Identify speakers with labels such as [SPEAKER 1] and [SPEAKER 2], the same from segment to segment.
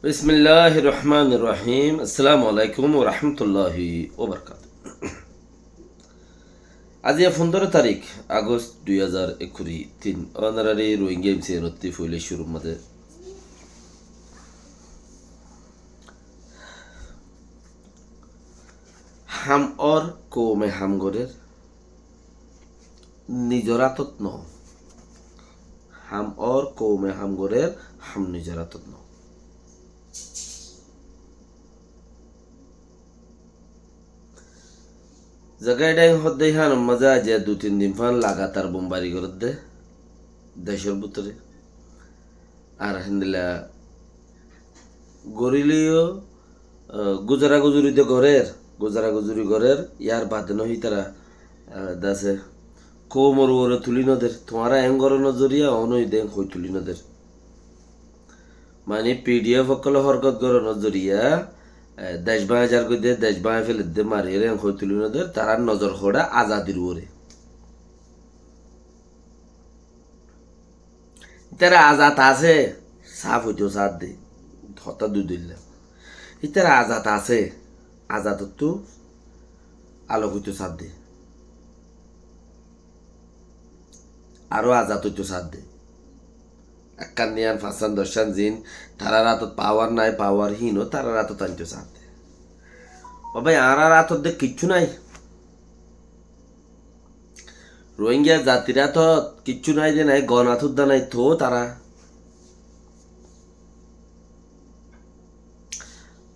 [SPEAKER 1] বিসমিল্লাহির রহমানির রহিম। আসসালামু আলাইকুম ওয়া রাহমাতুল্লাহি ওয়া বারাকাতুহু। আজি 15 তারিখ আগস্ট 2023 অনারারি রোহিঙ্গা এমসি নতি ফুলে শুরু মধ্যে হাম অর কৌমে হামগরের নিজরাতত ন হাম অর কৌমে হামগরের হাম নিজরাতত ন জায়গায় ডাইং হদ্দে হান মজা যে 2-3 দিন ফান লাগাতার বোমবারি করে দে দেশের ভিতরে আর হিন্দিলা গরিলিও গুজরা গুজুরিতে ঘরের ইয়ার বাদে নহি তারা দাসে কোমর ওরে তুলি নদের তোমারা এঙ্গর নজরিয়া অনই দেন হই তুলি নদের মানে পিডিএফ সকল হরকত গর নজরিয়া দেশ বাজার কই দে দেশ বাই ফেলে দে মারিয়ে রেং হই তুলি নদের তারা নজর খোড়া আজাদির ওরে তারা আজাদ আছে সাফ হইতো সাথ দে হতা দুই দিল্লা ইতারা আজাদ আছে আজাদত তো আলোকিত সাথ দে আরো আজাদ হইতো সাথ দে একখান নিয়ান ফাঁসান দশান জিন তারা রাতত পাওয়ার নাই পাওয়ার হীনও তারা রাতত আনতো সাথ দে ও ভাই আর রাতত দে কিচ্ছু নাই রোহিঙ্গা জাতিরা তো কিচ্ছু নাই যে নাই গণাথুদ্দা নাই তো তারা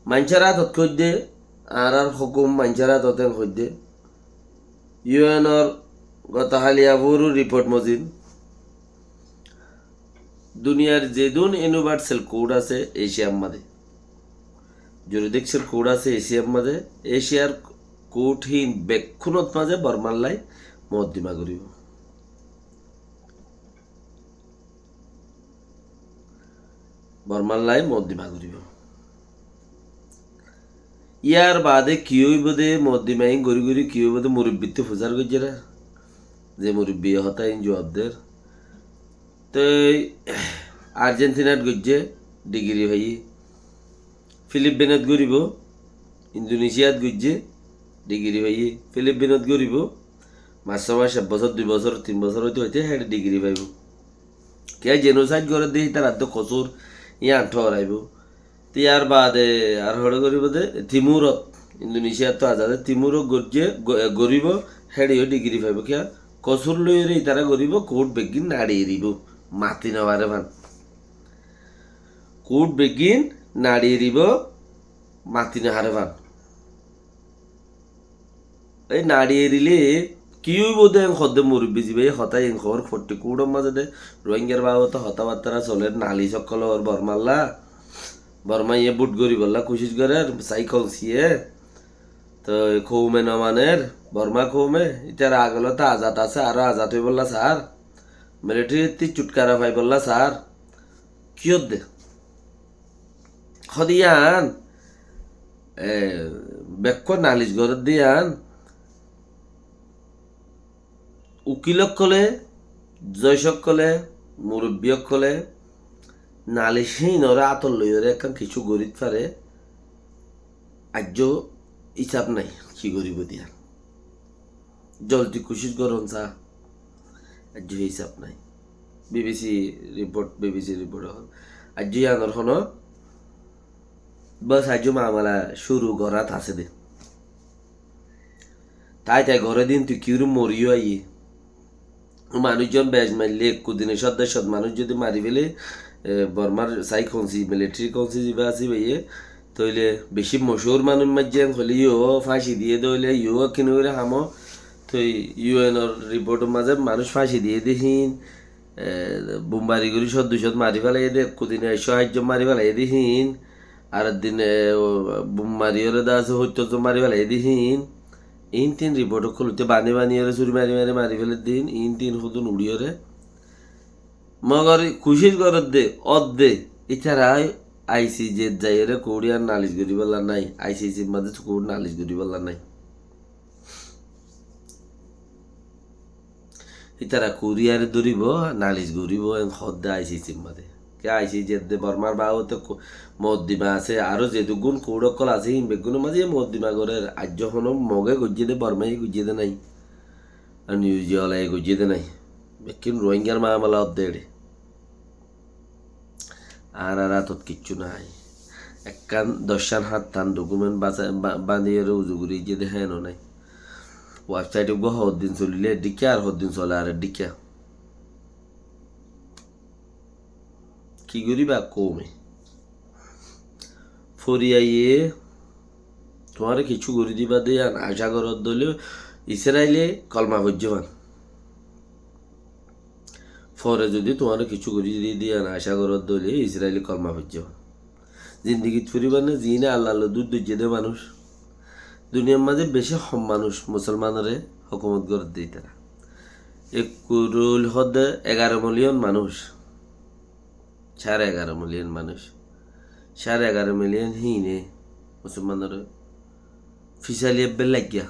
[SPEAKER 1] মানুষেরা তৎ দে আর হুকুম মানুষেরা ততেন দে ইউএনর গতকালিয়াবুর রিপোর্ট মজিদ দুনিয়ার যেদুন ইউনিভার্সাল কোড আছে এশিয়ার মাঝে জুরিডিকশন কোড আছে এশিয়ার মাঝে এশিয়ার কোডহীন বেক্ষুণত মাঝে বর্মাল্লাই মদ্দিমা করিব বর্মাল্লাই মদ্দিমা করিব ইয়ার বাদে কি হইব দে মদ্দিমাই গড়ি গড়ি কি হইব দে মুরব্বিতে ফুজার গজ্জেরা যে মুরব্বী হতাই জবাবদের তো আর্জেন্টিনাত গজ্জে ডিগ্রি ভাই ফিলিপিনত গরিব ইন্দোনেশিয়াত গজ্জে ডিগ্রি ভাই ফিলিপিনত গরিব মাস 1 বছর 2 বছর 3 বছর হইতে হইতে হ্যাঁ ডিগ্রি পাইব কে জেনোসাইড করে দিই তার আদ্য কচুর ইয়ে আঠ হরাইব ইয়ার বাদে আর হড়ে গরিব দে তিমুরত ইন্দোনেশিয়াত তো আজাদে তিমুরত গজ্জে গরিব হেডিও ডিগ্রি পাইব কিয়া কচুর লই রে তারা গরিব কোট বেগিন নাড়িয়ে দিব মাতি নেওয়ারে ভান কোট বেগিন নাড়িয়ে দিব মাতি নেহারে ভান এই নাড়িয়ে দিলে কি বোধ সদ্য মুরব্বী যাবে হতাই খবর ফোর্টি কুড়োর মাঝে দে রোহিঙ্গার বাবদ হতাবার্তারা চলে নালি সকল ওর বর্মাল্লা বর্মা ইয়ে বুট গরি বললা কুশিস করে সাইকেল সিয়ে তো খৌমে নমানের বর্মা খৌমে ইটার আগলে তো আজাদ আছে আরো আজাদ হয়ে বললা স্যার মিলিটারি চুটকারা পাই বললা স্যার কিয়ত দে সদিয়ান বেক্ষ নালিশ ঘর দিয়ান উকিলক কলে জয়সক কলে মুরব্বীক কলে নালিশহীনরা আতর লইরে এখন কিছু গরিব পারে আর্য হিসাব নাই কি গরিব দিয়া জলদি কুশিস গরম চা আর্য হিসাব নাই বিবিসি রিপোর্ট আর্য আনর হন বস আর্য মামলা শুরু করাত আছে দে তাই ঘরে দিন তুই কিউর মরিও আই মানুষজন বেজ মারলে একদিনে সদ্য মানুষ যদি মারি ফেলে বর্মার সাই খনসি মিলিটারি খনসি যা আছে ভাইয়ে তইলে বেশি মশুর মানুষ মাঝেন হলে ইও ফাঁসি দিয়ে দইলে ইও কিনে হামো তো ইউএনর রিপোর্টের মাঝে মানুষ ফাঁসি দিয়ে দিহীন বোমবারি করি সদ্য মারি ফেলাই দে একদিনে সাহায্য মারি ফেলাই দিহীন আর দিনে বোমবারিওরে দা আছে হত্য মারি ফেলাই দিহীন ইন তিন রিপোর্ট খুলতে বানিয়ে চুরি মারি ফেলে দিন ইন তিন হুদুন উড়িয়রে মগর খুশির ঘরত দে দে এছাড়া আইসিজে যাই রে কোরিয়ার নালিশ করি বললা নাই আইসিজির মাঝে কোর নালিশ করি বললা নাই ইতারা কোরিয়ারে ধরিব নালিশ করিব হদ্দে আইসিজির মাঝে কে আইসি যে বর্মার বাও তো মদ্দিমা আছে আরো যেটুকুন কৌড়কল আছে বেগুনের মাঝে মদ্দিমা করে আজ হনো মগে গজিয়ে দে বর্মাই গজিয়ে দে নাই আর নিউজ ওলাই গজিয়ে দে নাই বেকিন রোহিঙ্গার মামলা অর্ধেড়ে আর তত কিচ্ছু নাই একখান 10 হাত টান ডকুমেন্ট বাঁধিয়ে উজুগুড়ি যে দেখে এনো নাই ওয়েবসাইটে গো হদ্দিন চলিলে ডিকে আর হদ্দিন চলে আর ডিকে কি করিবা কমে ফরিয়াইয়ে তোমার কিছু করে দিবা দিয়ে আশা করত দলীয় ইসরায়েলে কলমা ভজ্যমান ফরে যদি তোমার কিছু করে দিয়ে আশা করত দলীয় ইসরায়েলি কলমা ভজ্যমান জিন্দিগিত ফুরিবার না জিনে আল্লাহ দুধ দে মানুষ দুনিয়ার মাঝে বেশি হম মানুষ মুসলমানরে হকুমত করে দিই তারা এক কুরুল হদে 11 মিলিয়ন মানুষ 11.5 মিলিয়ন মানুষ 11.5 মিলিয়ন হিনে মুসলমানের ফিসালিয়ে বেলাগিয়া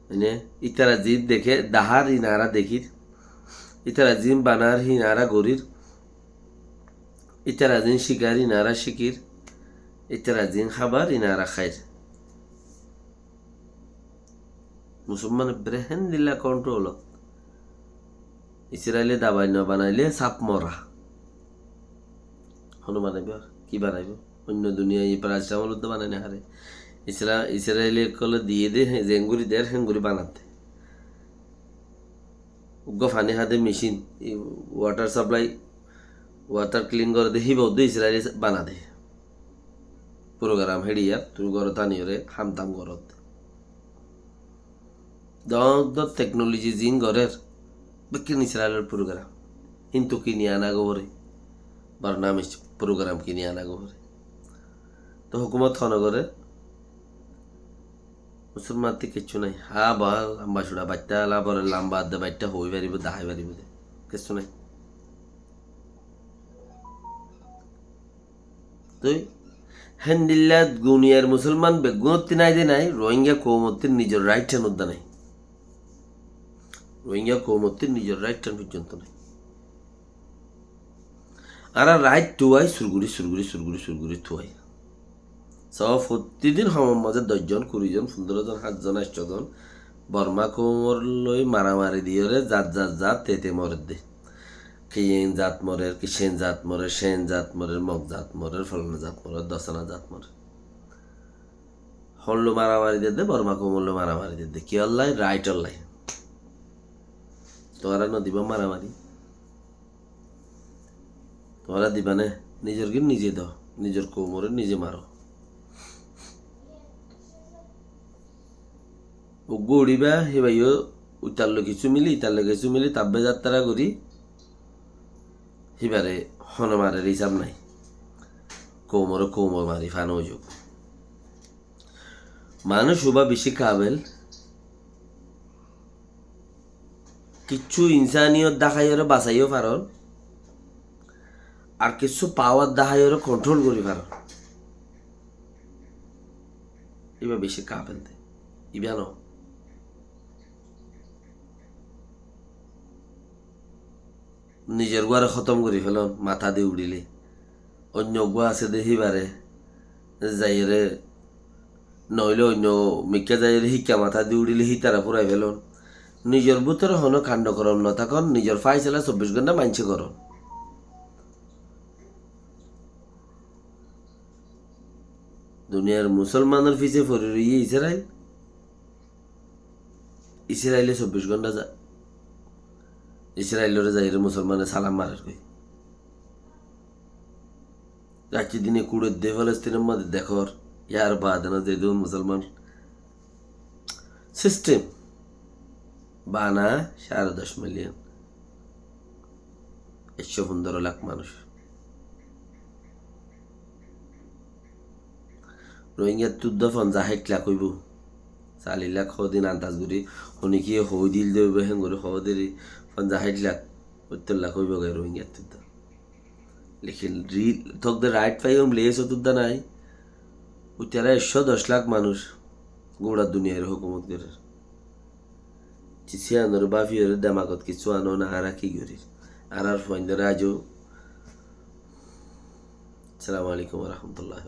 [SPEAKER 1] মানে ইতারা জিদ দেখে দাহার ইনারা দেখির ইতারা জিম বানার হিনারা গরির ইতারা জিন শিকার ইনারা শিকির ইতারা জিন খাবার ইনারা খাইর মুসলমান ব্রেহেন দিল্লা কন্ট্রোল ইসরায়েলে দাবাই না বানাইলে সাপ মরা হনু বানাইব কি বানাইব অন্য দুনিয়া এই প্রাচীন তো বানাই না হারে ইসরায়েলে কলে দিয়ে দে জেঙ্গুরি দের হেঙ্গুরি বানাতে উগ্র ফানি হাতে machine water supply water clean করে দে হিব ইসরায়েলি বানা দে প্রোগ্রাম হেডিয়ার তুমি ঘর তানিয়রে হামতাম ঘরত টেকনোলজি জিন ঘরের বেকিন ইসরায়েলের প্রোগ্রাম কিন্তু কিনি আনা গোবরে বারনামে প্রোগ্রাম কিনি আনা গোবরে তো হুকুমত খনগরে মুসলমান কিচ্ছু নাই হা বা লম্বা সুড়া বাচ্চা লাভরে লম্বা আদে বাচ্চা হই পারিব দাহাই পারিব কিচ্ছু নাই তুই হেন্দিল্লা গুনিয়ার মুসলমান বেগুনত্তি নাই দে নাই রোহিঙ্গা কৌমত্তির নিজের রাইট হ্যান উদ্দা নাই রোহিঙ্গা কৌমত্তির নিজের রাইট হ্যান পর্যন্ত নাই আর রাইট টুয়াই সুরগুড়ি থুয়াই সব প্রতিদিন সময় মাঝে 10 জন 20 জন 15 জন 7 জন 8 জন বর্মা কোমর লই মারামারি দিয়ে জাত তেতে মরে দে কিয়েন জাত মরের কিসেন জাত মরে সেন জাত মরের মগ জাত মরের ফলনা জাত মরের দশনা জাত মরে হল্লো মারামারি দিয়ে বর্মা কোমরলো মারামারি দিয়ে কি আল্লাহ রাইট আল্লাহ তোরা ন দিবা মারামারি তোরা দিবা নে নিজের কি নিজে দাও নিজের কোমরে নিজে মারো উড়িবা হে ভাইও ইতার কিছু মিলি তাব্বে যাত্রা করি হিবারে হনমারের হিসাব নাই কোমর মারি ফানো যোগ মানুষ উবা বেশি কাবেল কিচ্ছু ইনসানিয়ত দেখাইও বাঁচাইও পারন আর কিছু পাওয়ার দেখাইও কন্ট্রোল করি পারন এবার বেশি কাবেল দে ইবানো নিজের গুয়ারে খতম করি ফেলন মাথা দিয়ে উড়িলে অন্য গুয়া আছে দেখিবারে যাইরে নইলে অন্য মিকা যাইরে শিকা মাথা দিয়ে উড়িলে হিতারা পুরাই ফেলন নিজের ভিতরে হন কাণ্ড করন ন থাকন নিজের ফাইসলা 24 ঘন্টা মানছে করন দুনিয়ার মুসলমানের পিছে ফরি রইয়ে ইসরায়েলে 24 ঘন্টা যা ইসরায়েলের যাইরে মুসলমানের সালাম মারার কই রাত্রি দিনে কুড়ে দে ফলস্তিনের মধ্যে দেখর ইয়ার বাদ না যে দুন মুসলমান সিস্টেম বানা 10.5 মিলিয়ন 115 লাখ মানুষ রোহিঙ্গা 50 লাখ হইব 40 লাখ দিন আন্দাজ করি শুনি কি হই দিল দেব হেন করে হদেরি 50 লাখ 70 লাখ হইব গাই রোহিঙ্গা তুদ্দা লেকিন থক দে রাইট পাইম লেস তুদ্দা নাই উতারা 110 লাখ মানুষ গোড়া দুনিয়ার হুকুমত করে চিসিয়ানোর বাফিয়ের দামাকত কিছু আনো না হারা কি করি আর ফোন ধরে আজও। আসসালামু আলাইকুম রহমতুল্লাহ।